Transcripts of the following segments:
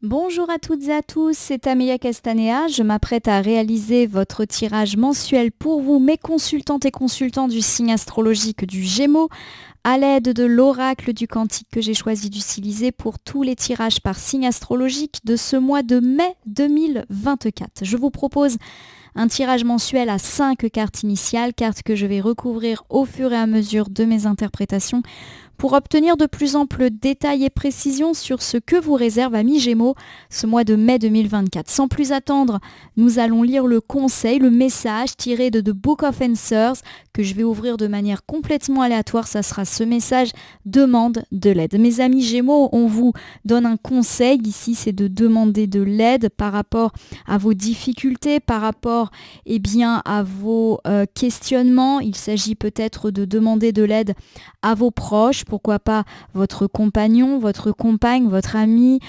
Bonjour à toutes et à tous, c'est Amelia Castanea. Je m'apprête à réaliser votre tirage mensuel pour vous, mes consultantes et consultants du signe astrologique du Gémeaux, à l'aide de l'oracle du Cantique que j'ai choisi d'utiliser pour tous les tirages par signe astrologique de ce mois de mai 2024. Je vous propose un tirage mensuel à 5 cartes initiales, cartes que je vais recouvrir au fur et à mesure de mes interprétations pour obtenir de plus amples détails et précisions sur ce que vous réserve, amis Gémeaux, ce mois de mai 2024. Sans plus attendre, nous allons lire le conseil, le message tiré de The Book of Answers que je vais ouvrir de manière complètement aléatoire. Ça sera ce message demande de l'aide. Mes amis Gémeaux, on vous donne un conseil ici, c'est de demander de l'aide par rapport à vos difficultés, par rapport à vos questionnements. Il s'agit peut-être de demander de l'aide à vos proches, pourquoi pas votre compagnon, votre compagne, votre ami,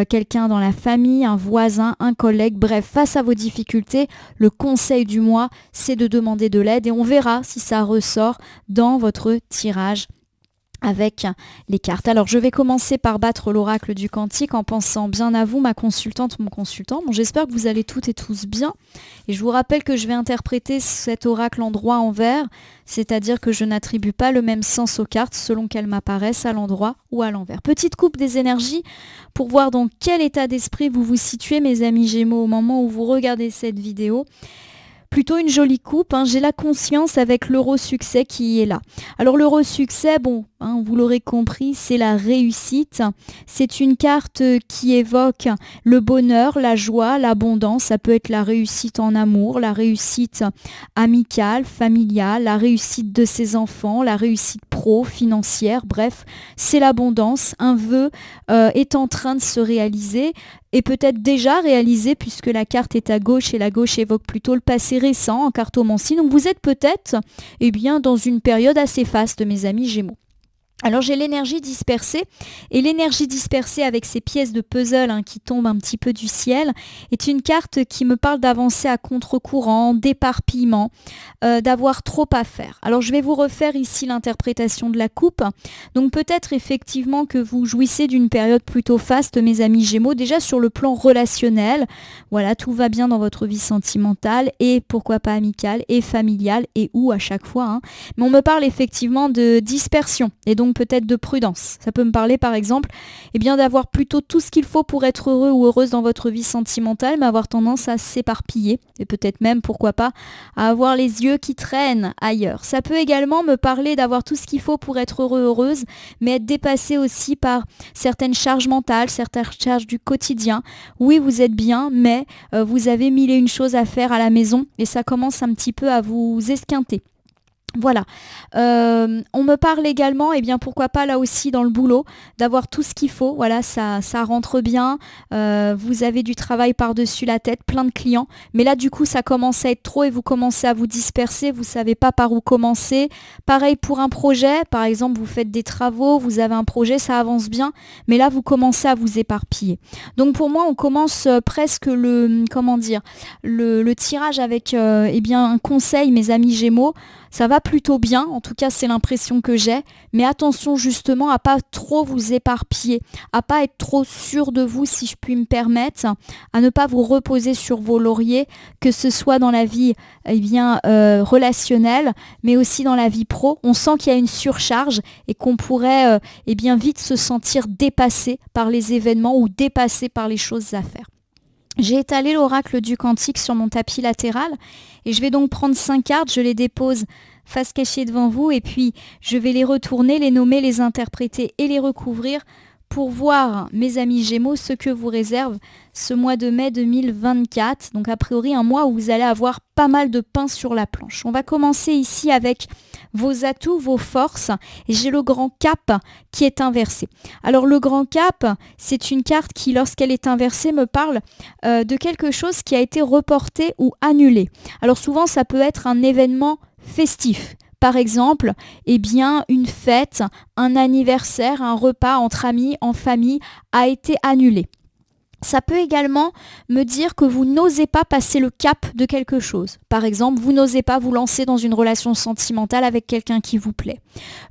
quelqu'un dans la famille, un voisin, un collègue, bref, face à vos difficultés, le conseil du mois, c'est de demander de l'aide et on verra si ça ressort dans votre tirage avec les cartes. Alors je vais commencer par battre l'oracle du Cantique en pensant bien à vous, ma consultante, mon consultant. Bon, j'espère que vous allez toutes et tous bien. Et je vous rappelle que je vais interpréter cet oracle en droit envers, c'est-à-dire que je n'attribue pas le même sens aux cartes selon qu'elles m'apparaissent à l'endroit ou à l'envers. Petite coupe des énergies pour voir dans quel état d'esprit vous vous situez, mes amis Gémeaux, au moment où vous regardez cette vidéo. Plutôt une jolie coupe, j'ai la conscience avec l'euro succès qui est là. Alors l'euro succès, vous l'aurez compris, c'est la réussite. C'est une carte qui évoque le bonheur, la joie, l'abondance. Ça peut être la réussite en amour, la réussite amicale, familiale, la réussite de ses enfants, la réussite pro, financière. Bref, c'est l'abondance. Un vœu est en train de se réaliser et peut-être déjà réalisé puisque la carte est à gauche et la gauche évoque plutôt le passé récent en cartomancie. Donc vous êtes peut-être dans une période assez faste, mes amis Gémeaux. Alors j'ai l'énergie dispersée et l'énergie dispersée avec ces pièces de puzzle qui tombent un petit peu du ciel est une carte qui me parle d'avancer à contre-courant, d'éparpillement, d'avoir trop à faire. Alors je vais vous refaire ici l'interprétation de la coupe. Donc peut-être effectivement que vous jouissez d'une période plutôt faste, mes amis Gémeaux, déjà sur le plan relationnel. Voilà, tout va bien dans votre vie sentimentale et pourquoi pas amicale et familiale et où à chaque fois. Mais on me parle effectivement de dispersion et donc peut-être de prudence. Ça peut me parler par exemple d'avoir plutôt tout ce qu'il faut pour être heureux ou heureuse dans votre vie sentimentale, mais avoir tendance à s'éparpiller et peut-être même, pourquoi pas, à avoir les yeux qui traînent ailleurs. Ça peut également me parler d'avoir tout ce qu'il faut pour être heureux, heureuse, mais être dépassé aussi par certaines charges mentales, certaines charges du quotidien. Oui, vous êtes bien, mais vous avez mille et une choses à faire à la maison et ça commence un petit peu à vous esquinter. Voilà, on me parle également, pourquoi pas là aussi dans le boulot, d'avoir tout ce qu'il faut, voilà, ça rentre bien, vous avez du travail par-dessus la tête, plein de clients, mais là du coup ça commence à être trop et vous commencez à vous disperser, vous savez pas par où commencer. Pareil pour un projet, par exemple vous faites des travaux, vous avez un projet, ça avance bien, mais là vous commencez à vous éparpiller. Donc pour moi on commence presque le tirage avec un conseil, mes amis Gémeaux. Ça va plutôt bien, en tout cas c'est l'impression que j'ai, mais attention justement à pas trop vous éparpiller, à pas être trop sûr de vous si je puis me permettre, à ne pas vous reposer sur vos lauriers, que ce soit dans la vie relationnelle, mais aussi dans la vie pro. On sent qu'il y a une surcharge et qu'on pourrait vite se sentir dépassé par les événements ou dépassé par les choses à faire. J'ai étalé l'oracle du Cantique sur mon tapis latéral et je vais donc prendre 5 cartes, je les dépose face cachée devant vous et puis je vais les retourner, les nommer, les interpréter et les recouvrir pour voir, mes amis Gémeaux, ce que vous réserve ce mois de mai 2024. Donc a priori un mois où vous allez avoir pas mal de pain sur la planche. On va commencer ici avec vos atouts, vos forces. Et j'ai le grand cap qui est inversé. Alors le grand cap, c'est une carte qui, lorsqu'elle est inversée, me parle de quelque chose qui a été reporté ou annulé. Alors souvent, ça peut être un événement festif. Par exemple, une fête, un anniversaire, un repas entre amis, en famille a été annulé. Ça peut également me dire que vous n'osez pas passer le cap de quelque chose. Par exemple, vous n'osez pas vous lancer dans une relation sentimentale avec quelqu'un qui vous plaît.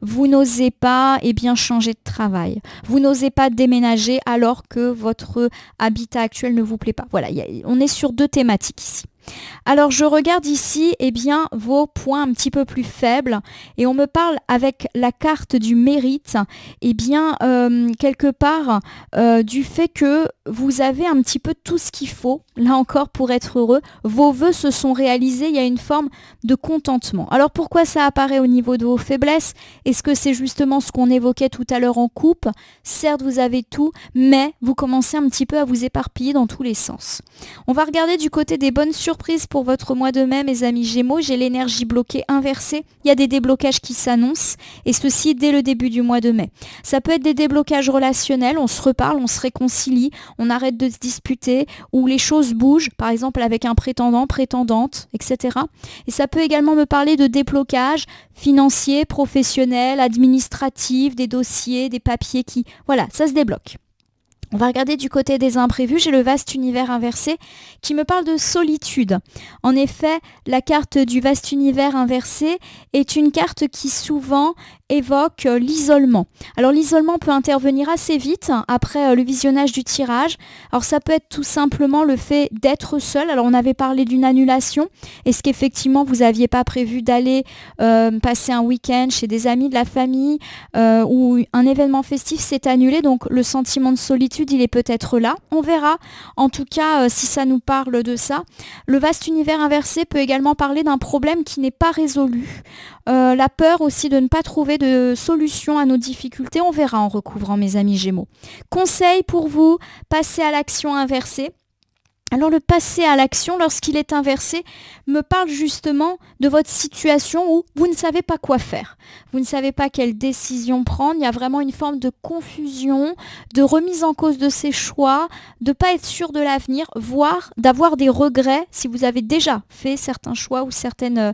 Vous n'osez pas changer de travail. Vous n'osez pas déménager alors que votre habitat actuel ne vous plaît pas. Voilà, on est sur 2 thématiques ici. Alors je regarde ici vos points un petit peu plus faibles et on me parle avec la carte du mérite quelque part du fait que vous avez un petit peu tout ce qu'il faut, là encore pour être heureux. Vos vœux se sont réalisés, il y a une forme de contentement. Alors pourquoi ça apparaît au niveau de vos faiblesses? Est-ce que c'est justement ce qu'on évoquait tout à l'heure en coupe? Certes, vous avez tout, mais vous commencez un petit peu à vous éparpiller dans tous les sens. On va regarder du côté des bonnes surprises pour votre mois de mai, mes amis Gémeaux. J'ai l'énergie bloquée inversée. Il y a des déblocages qui s'annoncent et ceci dès le début du mois de mai. Ça peut être des déblocages relationnels, on se reparle, on se réconcilie, on arrête de se disputer ou les choses bougent, par exemple avec un prétendant, prétendante, etc. Et ça peut également me parler de déblocage financier, professionnel, administratif, des dossiers, des papiers qui... Voilà, ça se débloque. On va regarder du côté des imprévus. J'ai le vaste univers inversé qui me parle de solitude. En effet, la carte du vaste univers inversé est une carte qui souvent évoque l'isolement. Alors l'isolement peut intervenir assez vite après le visionnage du tirage. Alors ça peut être tout simplement le fait d'être seul. Alors on avait parlé d'une annulation. Est-ce qu'effectivement vous n'aviez pas prévu d'aller passer un week-end chez des amis de la famille ou un événement festif s'est annulé, donc le sentiment de solitude il est peut-être là. On verra en tout cas si ça nous parle de ça. Le vaste univers inversé peut également parler d'un problème qui n'est pas résolu. La peur aussi de ne pas trouver de solution à nos difficultés, on verra en recouvrant mes amis Gémeaux. Conseil pour vous, passez à l'action inversée. Alors le passer à l'action lorsqu'il est inversé me parle justement de votre situation où vous ne savez pas quoi faire. Vous ne savez pas quelle décision prendre. Il y a vraiment une forme de confusion, de remise en cause de ses choix, de ne pas être sûr de l'avenir, voire d'avoir des regrets si vous avez déjà fait certains choix ou certaines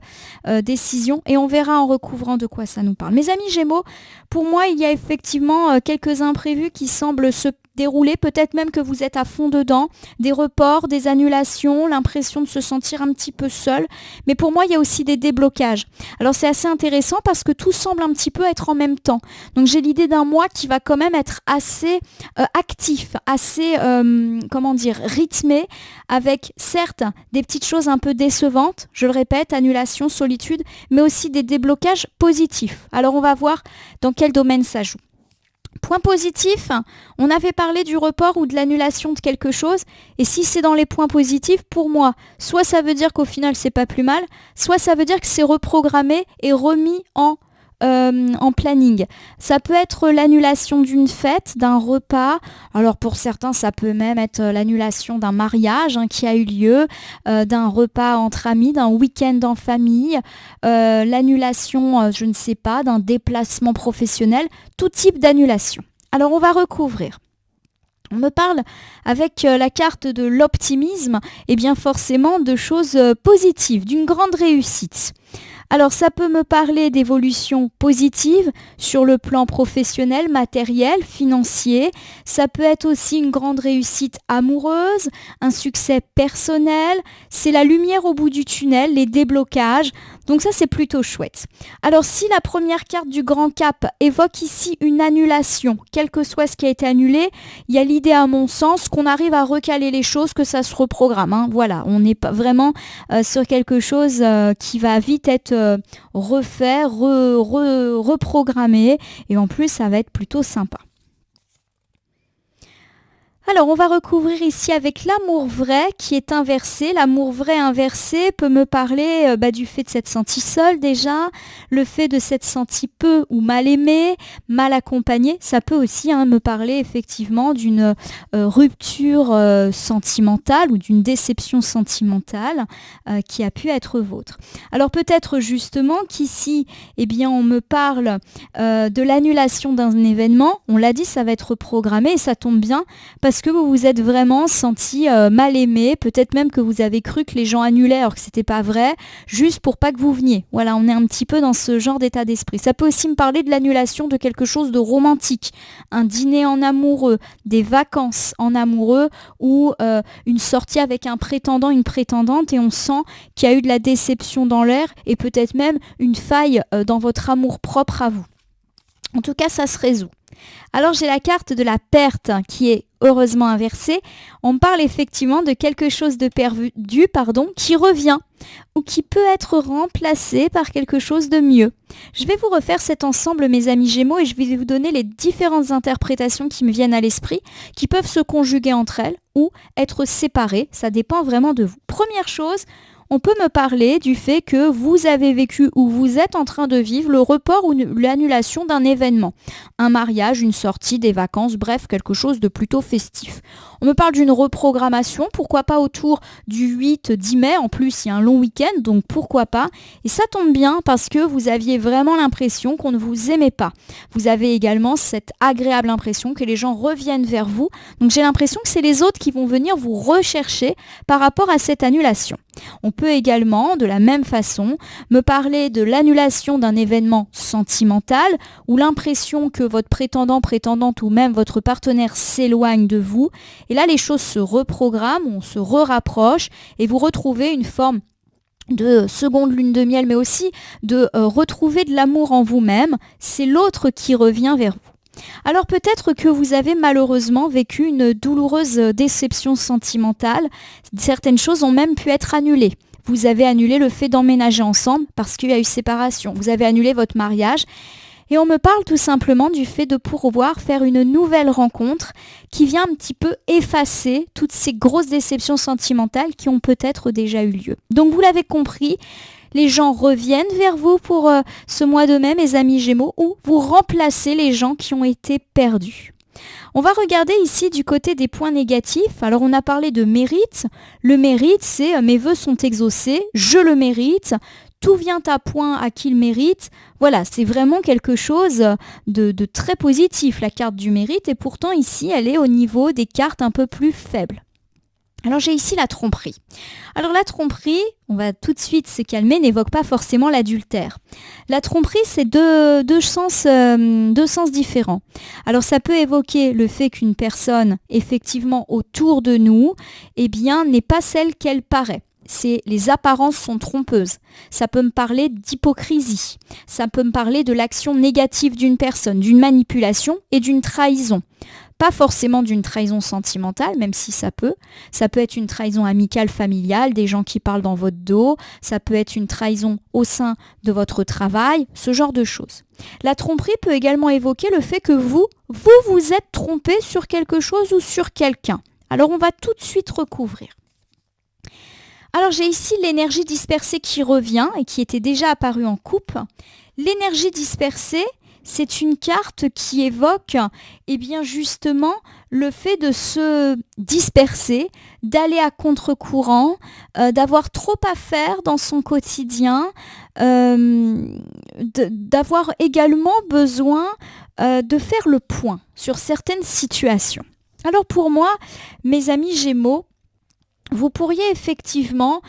décisions. Et on verra en recouvrant de quoi ça nous parle. Mes amis Gémeaux, pour moi, il y a effectivement quelques imprévus qui semblent se dérouler, peut-être même que vous êtes à fond dedans, des reports, des annulations, l'impression de se sentir un petit peu seul. Mais pour moi, il y a aussi des déblocages. Alors c'est assez intéressant parce que tout semble un petit peu être en même temps. Donc j'ai l'idée d'un mois qui va quand même être assez actif, assez, rythmé, avec certes des petites choses un peu décevantes, je le répète, annulation, solitude, mais aussi des déblocages positifs. Alors on va voir dans quel domaine ça joue. Point positif, on avait parlé du report ou de l'annulation de quelque chose, et si c'est dans les points positifs, pour moi, soit ça veut dire qu'au final c'est pas plus mal, soit ça veut dire que c'est reprogrammé et remis en planning. Ça peut être l'annulation d'une fête, d'un repas. Alors pour certains, ça peut même être l'annulation d'un mariage qui a eu lieu, d'un repas entre amis, d'un week-end en famille, l'annulation, je ne sais pas, d'un déplacement professionnel, tout type d'annulation. Alors on va recouvrir. On me parle avec la carte de l'optimisme, et bien forcément de choses positives, d'une grande réussite. Alors ça peut me parler d'évolution positive sur le plan professionnel, matériel, financier. Ça peut être aussi une grande réussite amoureuse, un succès personnel. C'est la lumière au bout du tunnel, les déblocages. Donc ça c'est plutôt chouette. Alors si la première carte du grand cap évoque ici une annulation, quel que soit ce qui a été annulé, il y a l'idée à mon sens qu'on arrive à recaler les choses, que ça se reprogramme. Voilà, on n'est pas vraiment sur quelque chose qui va vite être refait, reprogrammé, et en plus ça va être plutôt sympa. Alors, on va recouvrir ici avec l'amour vrai qui est inversé. L'amour vrai inversé peut me parler du fait de s'être senti seul déjà, le fait de s'être senti peu ou mal aimé, mal accompagné. Ça peut aussi me parler effectivement d'une rupture sentimentale ou d'une déception sentimentale qui a pu être vôtre. Alors peut-être justement qu'ici, on me parle de l'annulation d'un événement. On l'a dit, ça va être programmé et ça tombe bien parce est-ce que vous vous êtes vraiment senti mal aimé? Peut-être même que vous avez cru que les gens annulaient alors que c'était pas vrai, juste pour pas que vous veniez. Voilà, on est un petit peu dans ce genre d'état d'esprit. Ça peut aussi me parler de l'annulation de quelque chose de romantique, un dîner en amoureux, des vacances en amoureux ou une sortie avec un prétendant, une prétendante et on sent qu'il y a eu de la déception dans l'air et peut-être même une faille dans votre amour propre à vous. En tout cas, ça se résout. Alors j'ai la carte de la perte qui est heureusement inversée. On parle effectivement de quelque chose de perdu, qui revient ou qui peut être remplacé par quelque chose de mieux. Je vais vous refaire cet ensemble, mes amis Gémeaux, et je vais vous donner les différentes interprétations qui me viennent à l'esprit, qui peuvent se conjuguer entre elles ou être séparées. Ça dépend vraiment de vous. Première chose, on peut me parler du fait que vous avez vécu ou vous êtes en train de vivre le report ou l'annulation d'un événement. Un mariage, une sortie, des vacances, bref, quelque chose de plutôt festif. On me parle d'une reprogrammation, pourquoi pas autour du 8-10 mai, en plus il y a un long week-end, donc pourquoi pas. Et ça tombe bien parce que vous aviez vraiment l'impression qu'on ne vous aimait pas. Vous avez également cette agréable impression que les gens reviennent vers vous. Donc j'ai l'impression que c'est les autres qui vont venir vous rechercher par rapport à cette annulation. On peut également, de la même façon, me parler de l'annulation d'un événement sentimental ou l'impression que votre prétendant, prétendante ou même votre partenaire s'éloigne de vous. Et là, les choses se reprogramment, on se rapproche et vous retrouvez une forme de seconde lune de miel, mais aussi de retrouver de l'amour en vous-même. C'est l'autre qui revient vers vous. Alors peut-être que vous avez malheureusement vécu une douloureuse déception sentimentale. Certaines choses ont même pu être annulées. Vous avez annulé le fait d'emménager ensemble parce qu'il y a eu séparation. Vous avez annulé votre mariage. Et on me parle tout simplement du fait de pouvoir faire une nouvelle rencontre qui vient un petit peu effacer toutes ces grosses déceptions sentimentales qui ont peut-être déjà eu lieu. Donc vous l'avez compris, les gens reviennent vers vous pour ce mois de mai, mes amis Gémeaux, ou vous remplacez les gens qui ont été perdus. On va regarder ici du côté des points négatifs. Alors on a parlé de mérite. Le mérite, c'est mes vœux sont exaucés, je le mérite. Tout vient à point à qui le mérite. Voilà, c'est vraiment quelque chose de très positif, la carte du mérite. Et pourtant, ici, elle est au niveau des cartes un peu plus faibles. Alors, j'ai ici la tromperie. Alors, la tromperie, on va tout de suite se calmer, n'évoque pas forcément l'adultère. La tromperie, c'est deux sens différents. Alors, ça peut évoquer le fait qu'une personne, effectivement, autour de nous, eh bien, n'est pas celle qu'elle paraît. Les apparences sont trompeuses. Ça peut me parler d'hypocrisie. Ça peut me parler de l'action négative d'une personne, d'une manipulation et d'une trahison. Pas forcément d'une trahison sentimentale, même si ça peut. Ça peut être une trahison amicale, familiale, des gens qui parlent dans votre dos. Ça peut être une trahison au sein de votre travail, ce genre de choses. La tromperie peut également évoquer le fait que vous êtes trompé sur quelque chose ou sur quelqu'un. Alors on va tout de suite recouvrir. Alors j'ai ici l'énergie dispersée qui revient et qui était déjà apparue en coupe. L'énergie dispersée, c'est une carte qui évoque bien justement le fait de se disperser, d'aller à contre-courant, d'avoir trop à faire dans son quotidien, d'avoir également besoin de faire le point sur certaines situations. Alors pour moi, mes amis Gémeaux, vous pourriez effectivement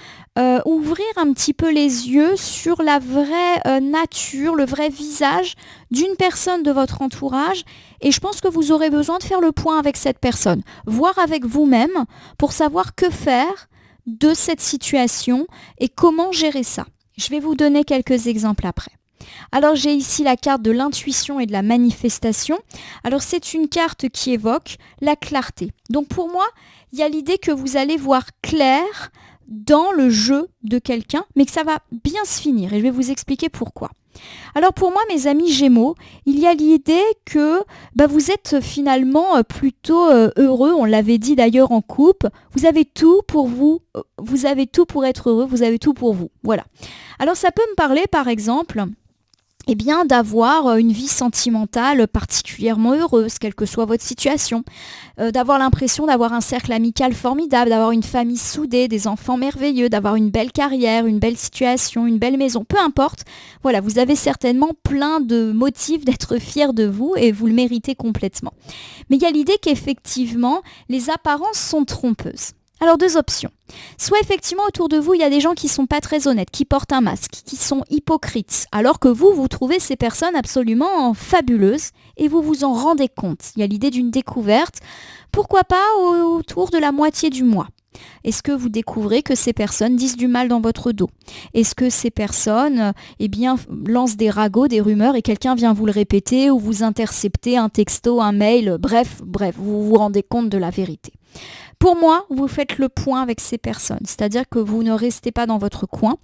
ouvrir un petit peu les yeux sur la vraie nature, le vrai visage d'une personne de votre entourage et je pense que vous aurez besoin de faire le point avec cette personne, voir avec vous-même pour savoir que faire de cette situation et comment gérer ça. Je vais vous donner quelques exemples après. Alors j'ai ici la carte de l'intuition et de la manifestation. Alors c'est une carte qui évoque la clarté. Donc pour moi, il y a l'idée que vous allez voir clair dans le jeu de quelqu'un, mais que ça va bien se finir. Et je vais vous expliquer pourquoi. Alors pour moi, mes amis Gémeaux, il y a l'idée que vous êtes finalement plutôt heureux. On l'avait dit d'ailleurs en couple. Vous avez tout pour vous. Vous avez tout pour être heureux. Vous avez tout pour vous. Voilà. Alors ça peut me parler par exemple eh bien, d'avoir une vie sentimentale particulièrement heureuse, quelle que soit votre situation, d'avoir l'impression d'avoir un cercle amical formidable, d'avoir une famille soudée, des enfants merveilleux, d'avoir une belle carrière, une belle situation, une belle maison, peu importe. Voilà, vous avez certainement plein de motifs d'être fiers de vous et vous le méritez complètement. Mais il y a l'idée qu'effectivement, les apparences sont trompeuses. Alors 2 options. Soit effectivement autour de vous, il y a des gens qui sont pas très honnêtes, qui portent un masque, qui sont hypocrites, alors que vous trouvez ces personnes absolument fabuleuses et vous vous en rendez compte. Il y a l'idée d'une découverte, pourquoi pas autour de la moitié du mois. Est-ce que vous découvrez que ces personnes disent du mal dans votre dos? Est-ce que ces personnes lancent des ragots, des rumeurs et quelqu'un vient vous le répéter ou vous intercepter un texto, un mail, bref, vous vous rendez compte de la vérité. Pour moi, vous faites le point avec ces personnes, c'est-à-dire que vous ne restez pas dans votre coin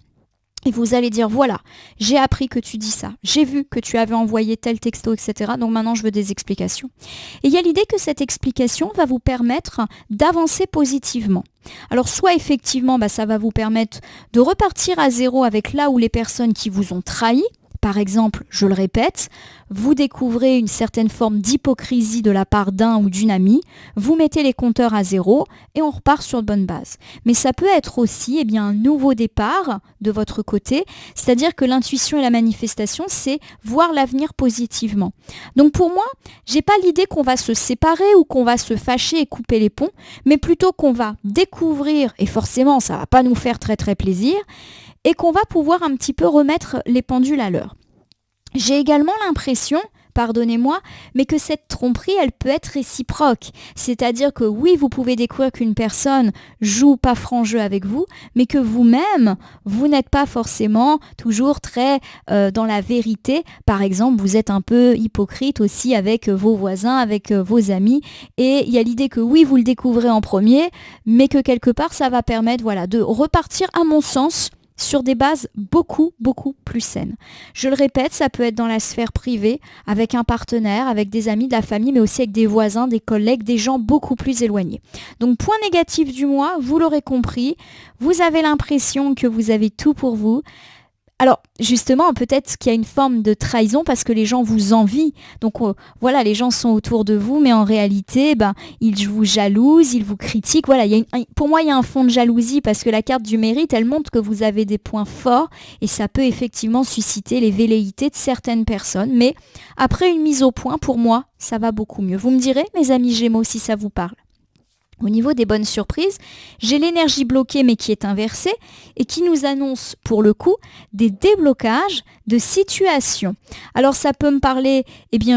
et vous allez dire voilà, j'ai appris que tu dis ça, j'ai vu que tu avais envoyé tel texto, etc. Donc maintenant je veux des explications. Et il y a l'idée que cette explication va vous permettre d'avancer positivement. Alors soit effectivement ça va vous permettre de repartir à zéro avec là où les personnes qui vous ont trahi. Par exemple, je le répète, vous découvrez une certaine forme d'hypocrisie de la part d'un ou d'une amie, vous mettez les compteurs à zéro et on repart sur de bonnes bases. Mais ça peut être aussi un nouveau départ de votre côté, c'est-à-dire que l'intuition et la manifestation, c'est voir l'avenir positivement. Donc pour moi, j'ai pas l'idée qu'on va se séparer ou qu'on va se fâcher et couper les ponts, mais plutôt qu'on va découvrir, et forcément ça va pas nous faire très très plaisir, et qu'on va pouvoir un petit peu remettre les pendules à l'heure. J'ai également l'impression, pardonnez-moi, mais que cette tromperie, elle peut être réciproque. C'est-à-dire que oui, vous pouvez découvrir qu'une personne joue pas franc jeu avec vous, mais que vous-même, vous n'êtes pas forcément toujours très dans la vérité. Par exemple, vous êtes un peu hypocrite aussi avec vos voisins, avec vos amis. Et il y a l'idée que oui, vous le découvrez en premier, mais que quelque part, ça va permettre de repartir, à mon sens, sur des bases beaucoup plus saines. Je le répète, ça peut être dans la sphère privée, avec un partenaire, avec des amis, de la famille, mais aussi avec des voisins, des collègues, des gens beaucoup plus éloignés. Donc point négatif du mois, vous l'aurez compris, vous avez l'impression que vous avez tout pour vous. Alors justement, peut-être qu'il y a une forme de trahison parce que les gens vous envient. Donc voilà, les gens sont autour de vous, mais en réalité, ils vous jalousent, ils vous critiquent. Voilà, pour moi, il y a un fond de jalousie parce que la carte du mérite, elle montre que vous avez des points forts et ça peut effectivement susciter les velléités de certaines personnes. Mais après une mise au point, pour moi, ça va beaucoup mieux. Vous me direz, mes amis Gémeaux, si ça vous parle. Au niveau des bonnes surprises, j'ai l'énergie bloquée mais qui est inversée et qui nous annonce pour le coup des déblocages de situations. Alors ça peut me parler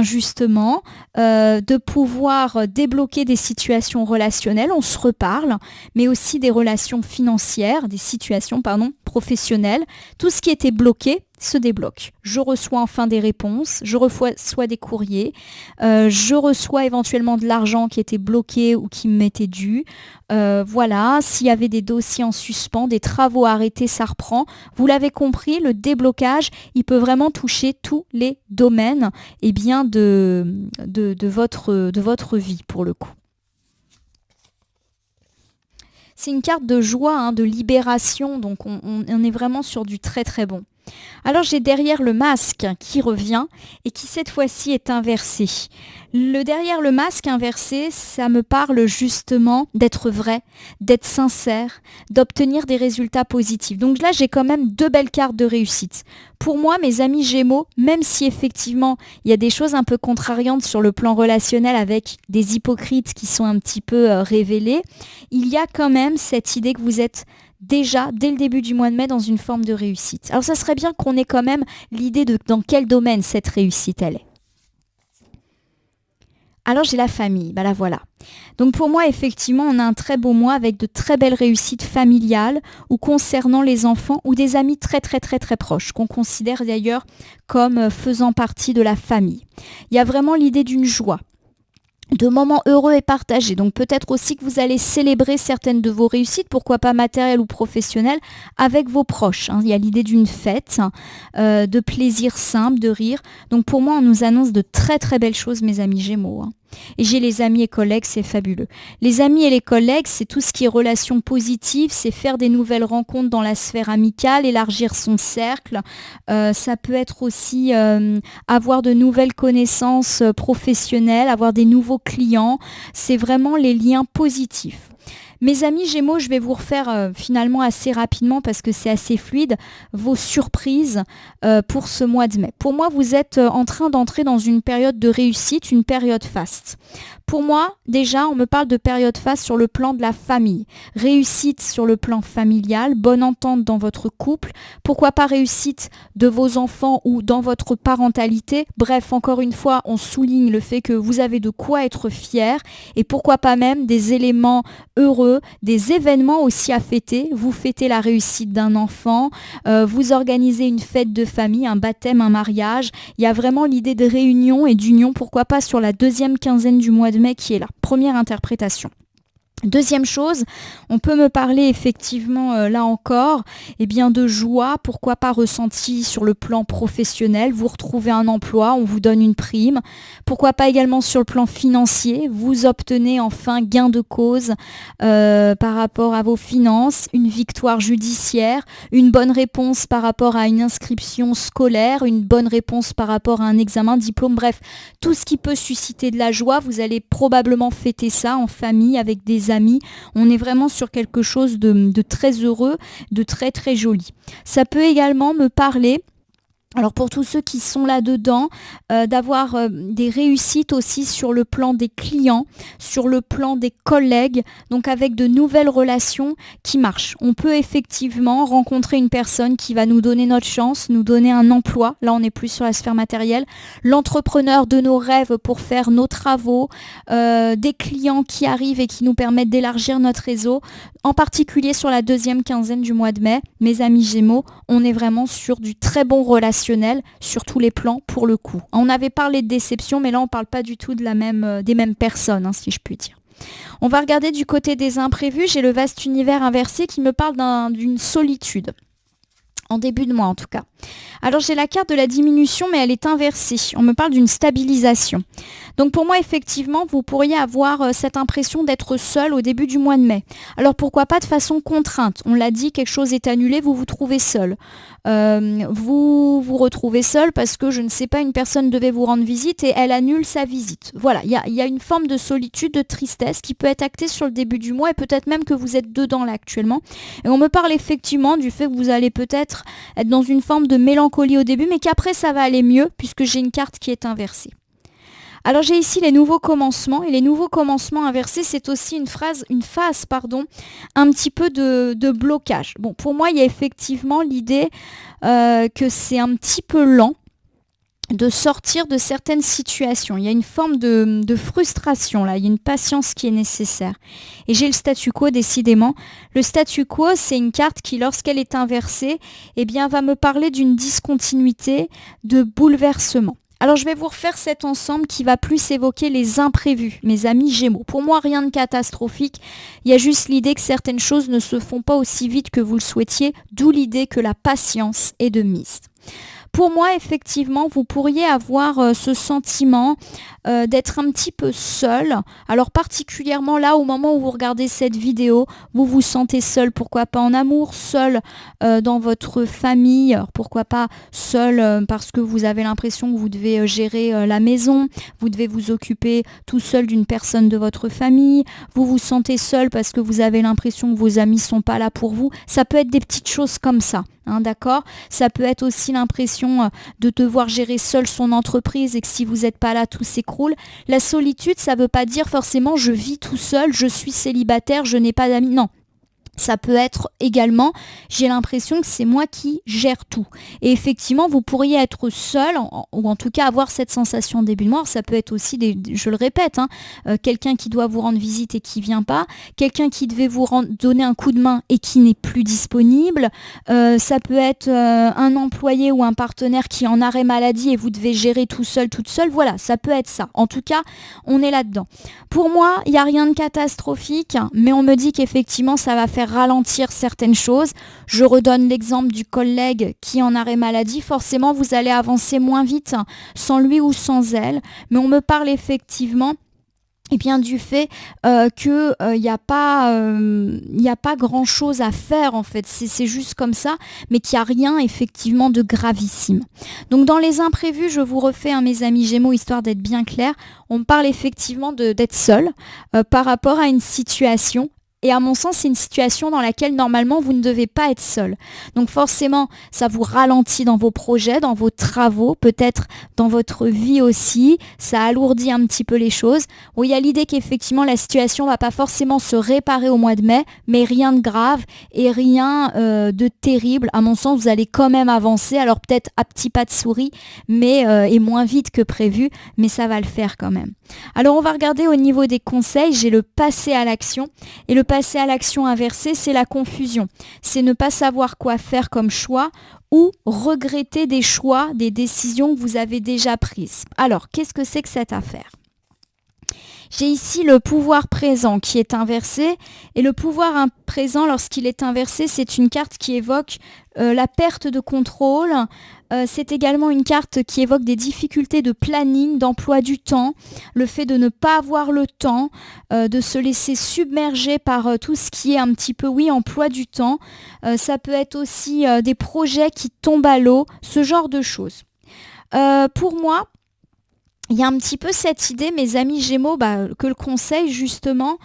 justement de pouvoir débloquer des situations relationnelles, on se reparle, mais aussi des relations financières, des situations professionnelles. Tout ce qui était bloqué se débloque. Je reçois enfin des réponses, je reçois des courriers, je reçois éventuellement de l'argent qui était bloqué ou qui m'était dû. Voilà, s'il y avait des dossiers en suspens, des travaux arrêtés, ça reprend. Vous l'avez compris, le déblocage, il peut vraiment toucher tous les domaines de votre vie pour le coup. C'est une carte de joie, de libération, donc on est vraiment sur du très très bon. Alors j'ai derrière le masque qui revient et qui cette fois-ci est inversé. Derrière le masque inversé, ça me parle justement d'être vrai, d'être sincère, d'obtenir des résultats positifs. Donc là, j'ai quand même 2 belles cartes de réussite. Pour moi, mes amis Gémeaux, même si effectivement, il y a des choses un peu contrariantes sur le plan relationnel avec des hypocrites qui sont un petit peu révélés, il y a quand même cette idée que vous êtes déjà, dès le début du mois de mai, dans une forme de réussite. Alors ça serait bien qu'on ait quand même l'idée de dans quel domaine cette réussite elle est. Alors j'ai la famille, la voilà. Donc pour moi, effectivement, on a un très beau mois avec de très belles réussites familiales ou concernant les enfants ou des amis très très très très proches, qu'on considère d'ailleurs comme faisant partie de la famille. Il y a vraiment l'idée d'une joie, de moments heureux et partagés. Donc peut-être aussi que vous allez célébrer certaines de vos réussites, pourquoi pas matérielles ou professionnelles, avec vos proches. Il y a l'idée d'une fête, de plaisir simple, de rire. Donc pour moi, on nous annonce de très très belles choses, mes amis Gémeaux. Et j'ai les amis et collègues, c'est fabuleux. Les amis et les collègues, c'est tout ce qui est relations positives, c'est faire des nouvelles rencontres dans la sphère amicale, élargir son cercle. Ça peut être aussi avoir de nouvelles connaissances professionnelles, avoir des nouveaux clients. C'est vraiment les liens positifs. Mes amis Gémeaux, je vais vous refaire finalement assez rapidement parce que c'est assez fluide, vos surprises pour ce mois de mai. Pour moi, vous êtes en train d'entrer dans une période de réussite, une période faste. Pour moi, déjà, on me parle de période faste sur le plan de la famille. Réussite sur le plan familial, bonne entente dans votre couple, pourquoi pas réussite de vos enfants ou dans votre parentalité. Bref, encore une fois, on souligne le fait que vous avez de quoi être fier et pourquoi pas même des éléments heureux, des événements aussi à fêter. Vous fêtez la réussite d'un enfant, vous organisez une fête de famille, un baptême, un mariage. Il y a vraiment l'idée de réunion et d'union, pourquoi pas sur la deuxième quinzaine du mois de mai qui est la première interprétation. Deuxième chose, on peut me parler effectivement là encore de joie, pourquoi pas ressentie sur le plan professionnel, vous retrouvez un emploi, on vous donne une prime, pourquoi pas également sur le plan financier, vous obtenez enfin gain de cause par rapport à vos finances, une victoire judiciaire, une bonne réponse par rapport à une inscription scolaire, une bonne réponse par rapport à un examen, diplôme, bref, tout ce qui peut susciter de la joie, vous allez probablement fêter ça en famille avec des amis. On est vraiment sur quelque chose de très heureux, de très très joli. Ça peut également me parler, alors pour tous ceux qui sont là-dedans, d'avoir des réussites aussi sur le plan des clients, sur le plan des collègues, donc avec de nouvelles relations qui marchent. On peut effectivement rencontrer une personne qui va nous donner notre chance, nous donner un emploi, là on est plus sur la sphère matérielle, l'entrepreneur de nos rêves pour faire nos travaux, des clients qui arrivent et qui nous permettent d'élargir notre réseau, en particulier sur la deuxième quinzaine du mois de mai. Mes amis Gémeaux, on est vraiment sur du très bon relationnel sur tous les plans pour le coup. On avait parlé de déception, mais là on ne parle pas du tout de des mêmes personnes, si je puis dire. On va regarder du côté des imprévus. J'ai le vaste univers inversé qui me parle d'une solitude. En début de mois en tout cas. Alors j'ai la carte de la diminution mais elle est inversée. On me parle d'une stabilisation. Donc pour moi effectivement vous pourriez avoir cette impression d'être seul au début du mois de mai. Alors pourquoi pas de façon contrainte. On l'a dit, quelque chose est annulé, vous vous trouvez seul. Vous vous retrouvez seul parce que je ne sais pas, une personne devait vous rendre visite et elle annule sa visite. Voilà, il y a une forme de solitude, de tristesse qui peut être actée sur le début du mois et peut-être même que vous êtes dedans là actuellement. Et on me parle effectivement du fait que vous allez peut-être être dans une forme de mélancolie au début mais qu'après ça va aller mieux puisque j'ai une carte qui est inversée. Alors j'ai ici les nouveaux commencements et les nouveaux commencements inversés c'est aussi une phase un petit peu de blocage. Bon, pour moi il y a effectivement l'idée que c'est un petit peu lent de sortir de certaines situations. Il y a une forme de frustration là, il y a une patience qui est nécessaire. Et j'ai le statu quo décidément. Le statu quo, c'est une carte qui, lorsqu'elle est inversée, va me parler d'une discontinuité, de bouleversement. Alors je vais vous refaire cet ensemble qui va plus évoquer les imprévus, mes amis Gémeaux. Pour moi, rien de catastrophique, il y a juste l'idée que certaines choses ne se font pas aussi vite que vous le souhaitiez, d'où l'idée que la patience est de mise. Pour moi, effectivement, vous pourriez avoir ce sentiment d'être un petit peu seul. Alors particulièrement là, au moment où vous regardez cette vidéo, vous vous sentez seul, pourquoi pas en amour, seul dans votre famille, alors pourquoi pas seul parce que vous avez l'impression que vous devez gérer la maison, vous devez vous occuper tout seul d'une personne de votre famille, vous vous sentez seul parce que vous avez l'impression que vos amis sont pas là pour vous. Ça peut être des petites choses comme ça. D'accord ? Ça peut être aussi l'impression de devoir gérer seul son entreprise et que si vous n'êtes pas là, tout s'écroule. La solitude, ça ne veut pas dire forcément je vis tout seul, je suis célibataire, je n'ai pas d'amis. Non. Ça peut être également, j'ai l'impression que c'est moi qui gère tout. Et effectivement, vous pourriez être seul, ou en tout cas avoir cette sensation de début de mois. Ça peut être aussi, je le répète, quelqu'un qui doit vous rendre visite et qui ne vient pas, quelqu'un qui devait vous donner un coup de main et qui n'est plus disponible. Ça peut être un employé ou un partenaire qui est en arrêt maladie et vous devez gérer tout seul, toute seule. Voilà, ça peut être ça. En tout cas, on est là-dedans. Pour moi, il n'y a rien de catastrophique, mais on me dit qu'effectivement, ça va faire ralentir certaines choses. Je redonne l'exemple du collègue qui est en arrêt maladie. Forcément, vous allez avancer moins vite sans lui ou sans elle. Mais on me parle effectivement et bien du fait que il n'y a pas grand-chose à faire en fait, c'est juste comme ça, mais qu'il n'y a rien effectivement de gravissime. Donc dans les imprévus, je vous refais mes amis Gémeaux, histoire d'être bien clair, on parle effectivement d'être seul par rapport à une situation. Et à mon sens, c'est une situation dans laquelle normalement vous ne devez pas être seul. Donc forcément, ça vous ralentit dans vos projets, dans vos travaux, peut-être dans votre vie aussi. Ça alourdit un petit peu les choses. Bon, il y a l'idée qu'effectivement la situation ne va pas forcément se réparer au mois de mai, mais rien de grave et rien de terrible. À mon sens, vous allez quand même avancer. Alors peut-être à petits pas de souris, mais et moins vite que prévu, mais ça va le faire quand même. Alors on va regarder au niveau des conseils. J'ai le passer à l'action. Et le passer à l'action inversée, c'est la confusion. C'est ne pas savoir quoi faire comme choix ou regretter des choix, des décisions que vous avez déjà prises. Alors, qu'est-ce que c'est que cette affaire ? J'ai ici le pouvoir présent qui est inversé. Et le pouvoir présent, lorsqu'il est inversé, c'est une carte qui évoque la perte de contrôle. C'est également une carte qui évoque des difficultés de planning, d'emploi du temps, le fait de ne pas avoir le temps, de se laisser submerger par tout ce qui est un petit peu, emploi du temps. Ça peut être aussi des projets qui tombent à l'eau, ce genre de choses. Pour moi, il y a un petit peu cette idée, mes amis Gémeaux, que le conseil justement,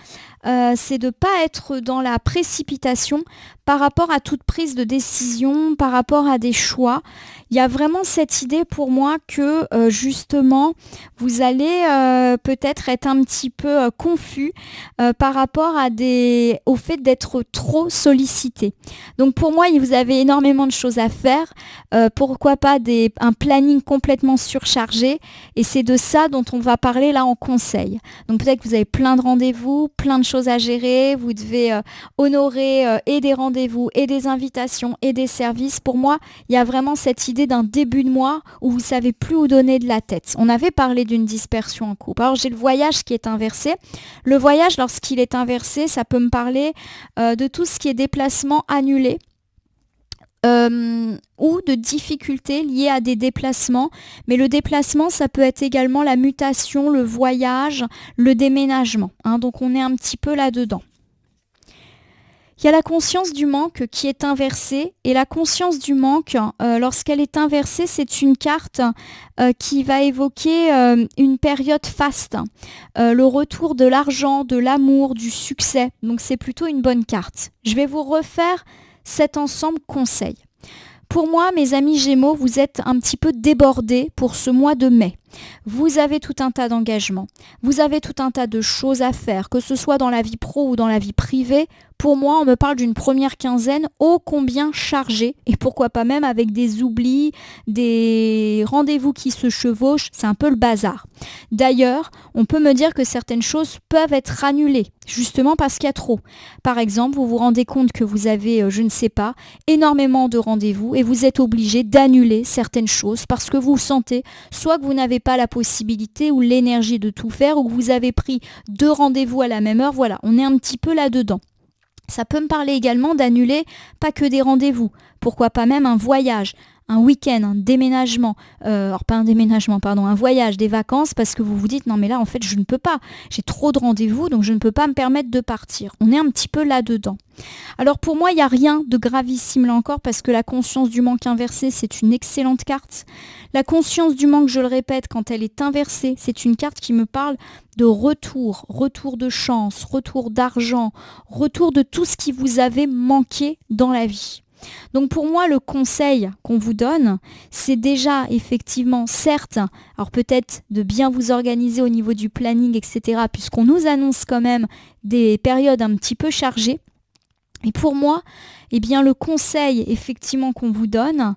c'est de ne pas être dans la précipitation par rapport à toute prise de décision, par rapport à des choix. Il y a vraiment cette idée pour moi que justement, vous allez peut-être être un petit peu confus par rapport au fait d'être trop sollicité. Donc pour moi, vous avez énormément de choses à faire. Pourquoi pas un planning complètement surchargé. Et c'est de ça dont on va parler là en conseil. Donc peut-être que vous avez plein de rendez-vous, plein de choses à gérer. Vous devez honorer et des rendez-vous et des invitations et des services. Pour moi, il y a vraiment cette idée d'un début de mois où vous ne savez plus où donner de la tête. On avait parlé d'une dispersion en couple. Alors j'ai le voyage qui est inversé. Le voyage, lorsqu'il est inversé, ça peut me parler de tout ce qui est déplacement annulé. Ou de difficultés liées à des déplacements. Mais le déplacement, ça peut être également la mutation, le voyage, le déménagement. Donc on est un petit peu là-dedans. Il y a la conscience du manque qui est inversée. Et la conscience du manque, lorsqu'elle est inversée, c'est une carte qui va évoquer une période faste. Le retour de l'argent, de l'amour, du succès. Donc c'est plutôt une bonne carte. Je vais vous refaire cet ensemble conseil. Pour moi, mes amis Gémeaux, vous êtes un petit peu débordés pour ce mois de mai. Vous avez tout un tas d'engagements. Vous avez tout un tas de choses à faire, que ce soit dans la vie pro ou dans la vie privée. Pour moi, on me parle d'une première quinzaine ô combien chargée, et pourquoi pas même avec des oublis, des rendez-vous qui se chevauchent, c'est un peu le bazar. D'ailleurs, on peut me dire que certaines choses peuvent être annulées, justement parce qu'il y a trop. Par exemple, vous vous rendez compte que vous avez, je ne sais pas, énormément de rendez-vous et vous êtes obligé d'annuler certaines choses parce que vous sentez soit que vous n'avez pas la possibilité ou l'énergie de tout faire, ou que vous avez pris 2 rendez-vous à la même heure. Voilà, on est un petit peu là-dedans. Ça peut me parler également d'annuler pas que des rendez-vous, pourquoi pas même un voyage, un week-end, un déménagement, un voyage, des vacances, parce que vous vous dites non mais là en fait je ne peux pas, j'ai trop de rendez-vous donc je ne peux pas me permettre de partir. On est un petit peu là-dedans. Alors pour moi il n'y a rien de gravissime là encore parce que la conscience du manque inversé c'est une excellente carte. La conscience du manque, je le répète, quand elle est inversée, c'est une carte qui me parle de retour de chance, retour d'argent, retour de tout ce qui vous avait manqué dans la vie. Donc pour moi, le conseil qu'on vous donne, c'est déjà effectivement, certes, alors peut-être de bien vous organiser au niveau du planning, etc., puisqu'on nous annonce quand même des périodes un petit peu chargées. Et pour moi, le conseil effectivement qu'on vous donne,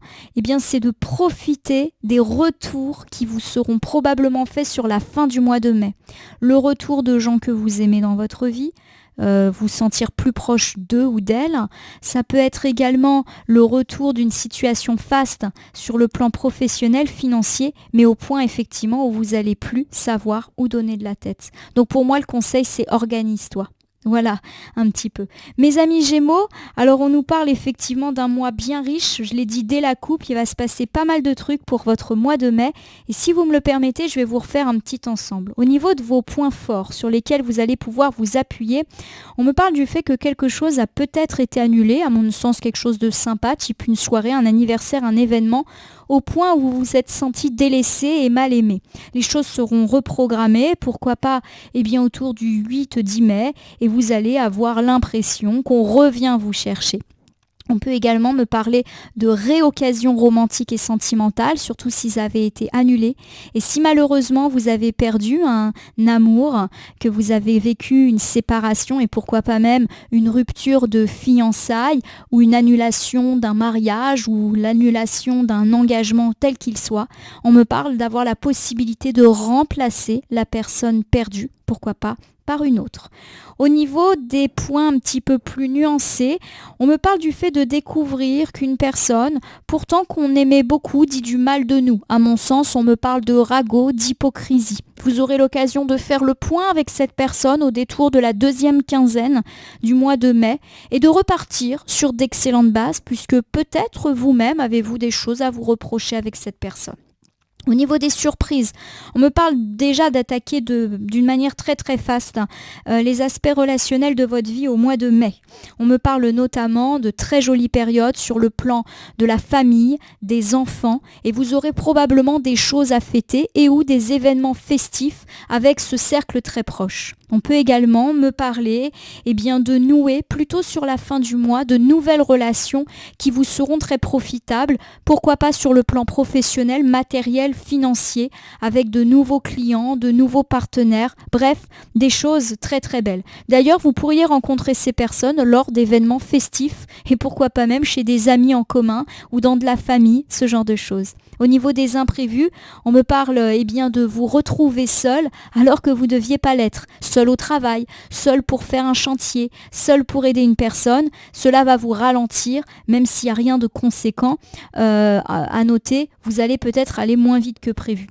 c'est de profiter des retours qui vous seront probablement faits sur la fin du mois de mai. Le retour de gens que vous aimez dans votre vie, vous sentir plus proche d'eux ou d'elles. Ça peut être également le retour d'une situation faste sur le plan professionnel, financier, mais au point effectivement où vous n'allez plus savoir où donner de la tête. Donc pour moi, le conseil, c'est organise-toi. Voilà, un petit peu. Mes amis Gémeaux, alors on nous parle effectivement d'un mois bien riche. Je l'ai dit dès la coupe, il va se passer pas mal de trucs pour votre mois de mai. Et si vous me le permettez, je vais vous refaire un petit ensemble. Au niveau de vos points forts sur lesquels vous allez pouvoir vous appuyer, on me parle du fait que quelque chose a peut-être été annulé, à mon sens quelque chose de sympa, type une soirée, un anniversaire, un événement, au point où vous vous êtes senti délaissé et mal aimé. Les choses seront reprogrammées, pourquoi pas autour du 8-10 mai, et vous allez avoir l'impression qu'on revient vous chercher. On peut également me parler de réoccasions romantiques et sentimentales, surtout s'ils avaient été annulés. Et si malheureusement vous avez perdu un amour, que vous avez vécu une séparation et pourquoi pas même une rupture de fiançailles ou une annulation d'un mariage ou l'annulation d'un engagement tel qu'il soit, on me parle d'avoir la possibilité de remplacer la personne perdue, pourquoi pas, par une autre. Au niveau des points un petit peu plus nuancés, on me parle du fait de découvrir qu'une personne, pourtant qu'on aimait beaucoup, dit du mal de nous. À mon sens, on me parle de ragot, d'hypocrisie. Vous aurez l'occasion de faire le point avec cette personne au détour de la deuxième quinzaine du mois de mai et de repartir sur d'excellentes bases puisque peut-être vous-même avez-vous des choses à vous reprocher avec cette personne. Au niveau des surprises, on me parle déjà d'attaquer d'une manière très très faste les aspects relationnels de votre vie au mois de mai. On me parle notamment de très jolies périodes sur le plan de la famille, des enfants, et vous aurez probablement des choses à fêter et ou des événements festifs avec ce cercle très proche. On peut également me parler de nouer plutôt sur la fin du mois de nouvelles relations qui vous seront très profitables, pourquoi pas sur le plan professionnel, matériel, financier, avec de nouveaux clients, de nouveaux partenaires, bref, des choses très très belles. D'ailleurs, vous pourriez rencontrer ces personnes lors d'événements festifs et pourquoi pas même chez des amis en commun ou dans de la famille, ce genre de choses. Au niveau des imprévus, on me parle de vous retrouver seul alors que vous ne deviez pas l'être. Seul au travail, seul pour faire un chantier, seul pour aider une personne. Cela va vous ralentir, même s'il n'y a rien de conséquent à noter. Vous allez peut-être aller moins vite que prévu.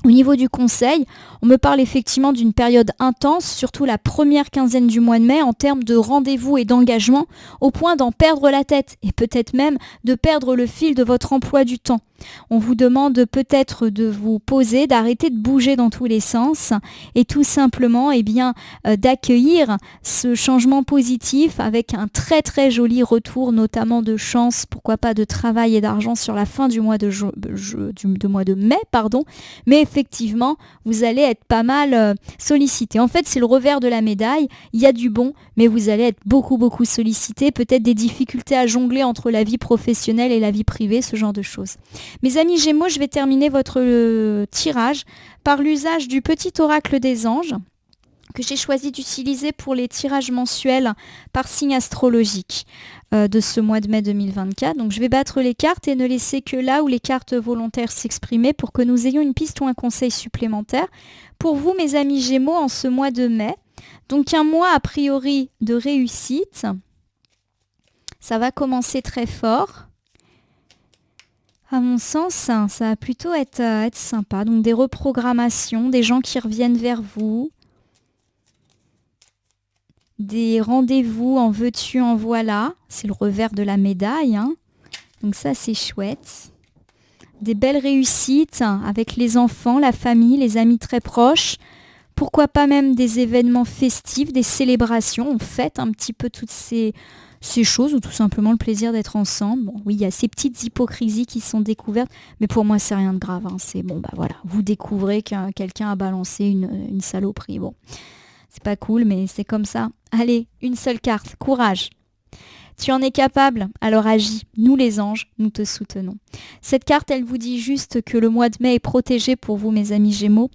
Au niveau du conseil, on me parle effectivement d'une période intense, surtout la première quinzaine du mois de mai, en termes de rendez-vous et d'engagement, au point d'en perdre la tête et peut-être même de perdre le fil de votre emploi du temps. On vous demande peut-être de vous poser, d'arrêter de bouger dans tous les sens et tout simplement d'accueillir ce changement positif avec un très très joli retour, notamment de chance, pourquoi pas de travail et d'argent sur la fin du mois de mai, mais effectivement, vous allez être pas mal sollicité. En fait, c'est le revers de la médaille. Il y a du bon, mais vous allez être beaucoup sollicité. Peut-être des difficultés à jongler entre la vie professionnelle et la vie privée, ce genre de choses. Mes amis Gémeaux, je vais terminer votre tirage par l'usage du petit oracle des anges que j'ai choisi d'utiliser pour les tirages mensuels par signe astrologique de ce mois de mai 2024. Donc je vais battre les cartes et ne laisser que là où les cartes volontaires s'exprimer pour que nous ayons une piste ou un conseil supplémentaire. Pour vous, mes amis Gémeaux, en ce mois de mai, donc un mois a priori de réussite. Ça va commencer très fort. À mon sens, ça va plutôt être sympa. Donc des reprogrammations, des gens qui reviennent vers vous, des rendez-vous en veux-tu, en voilà. C'est le revers de la médaille. Donc ça, c'est chouette. Des belles réussites avec les enfants, la famille, les amis très proches. Pourquoi pas même des événements festifs, des célébrations. On fête un petit peu toutes ces choses ou tout simplement le plaisir d'être ensemble. Bon, oui, il y a ces petites hypocrisies qui sont découvertes, mais pour moi, c'est rien de grave. C'est bon, voilà, vous découvrez que quelqu'un a balancé une saloperie. Bon, c'est pas cool, mais c'est comme ça. Allez, une seule carte, courage. Tu en es capable, alors agis. Nous les anges, nous te soutenons. Cette carte, elle vous dit juste que le mois de mai est protégé pour vous, mes amis Gémeaux.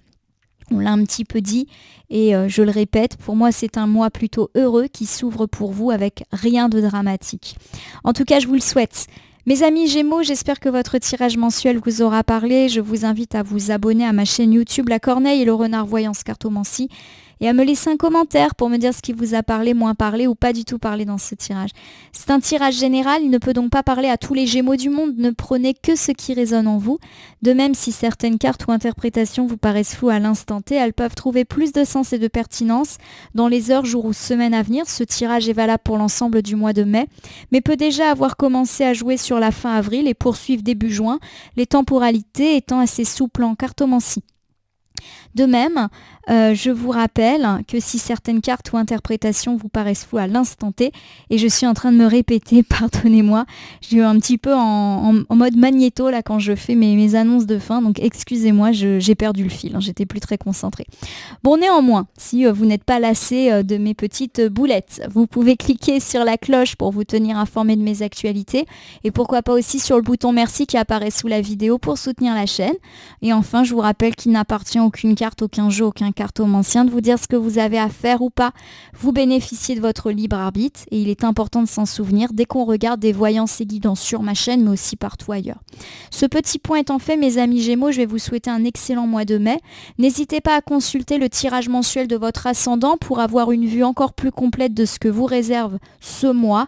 On l'a un petit peu dit et je le répète, pour moi c'est un mois plutôt heureux qui s'ouvre pour vous avec rien de dramatique. En tout cas, je vous le souhaite. Mes amis Gémeaux, j'espère que votre tirage mensuel vous aura parlé. Je vous invite à vous abonner à ma chaîne YouTube La Corneille et le Renard Voyance Cartomancie et à me laisser un commentaire pour me dire ce qui vous a parlé, moins parlé ou pas du tout parlé dans ce tirage. C'est un tirage général, il ne peut donc pas parler à tous les Gémeaux du monde, ne prenez que ce qui résonne en vous. De même, si certaines cartes ou interprétations vous paraissent floues à l'instant T, elles peuvent trouver plus de sens et de pertinence dans les heures, jours ou semaines à venir. Ce tirage est valable pour l'ensemble du mois de mai, mais peut déjà avoir commencé à jouer sur la fin avril et poursuivre début juin, les temporalités étant assez souples en cartomancie. De même, je vous rappelle que si certaines cartes ou interprétations vous paraissent floues à l'instant T, et je suis en train de me répéter, pardonnez-moi, j'ai eu un petit peu en mode magnéto là quand je fais mes annonces de fin, donc excusez-moi, j'ai perdu le fil, j'étais plus très concentrée. Bon, néanmoins, si vous n'êtes pas lassé de mes petites boulettes, vous pouvez cliquer sur la cloche pour vous tenir informé de mes actualités, et pourquoi pas aussi sur le bouton merci qui apparaît sous la vidéo pour soutenir la chaîne. Et enfin, je vous rappelle qu'il n'appartient à aucune carte, aucun jeu, aucun cartomancien de vous dire ce que vous avez à faire ou pas. Vous bénéficiez de votre libre arbitre et il est important de s'en souvenir dès qu'on regarde des voyances et guidances sur ma chaîne mais aussi partout ailleurs. Ce petit point étant fait, mes amis Gémeaux, je vais vous souhaiter un excellent mois de mai. N'hésitez pas à consulter le tirage mensuel de votre ascendant pour avoir une vue encore plus complète de ce que vous réserve ce mois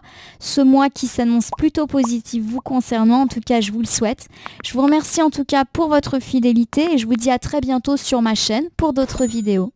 qui s'annonce plutôt positif vous concernant, en tout cas je vous le souhaite. Je vous remercie en tout cas pour votre fidélité et je vous dis à très bientôt sur ma chaîne pour d'autres vidéos.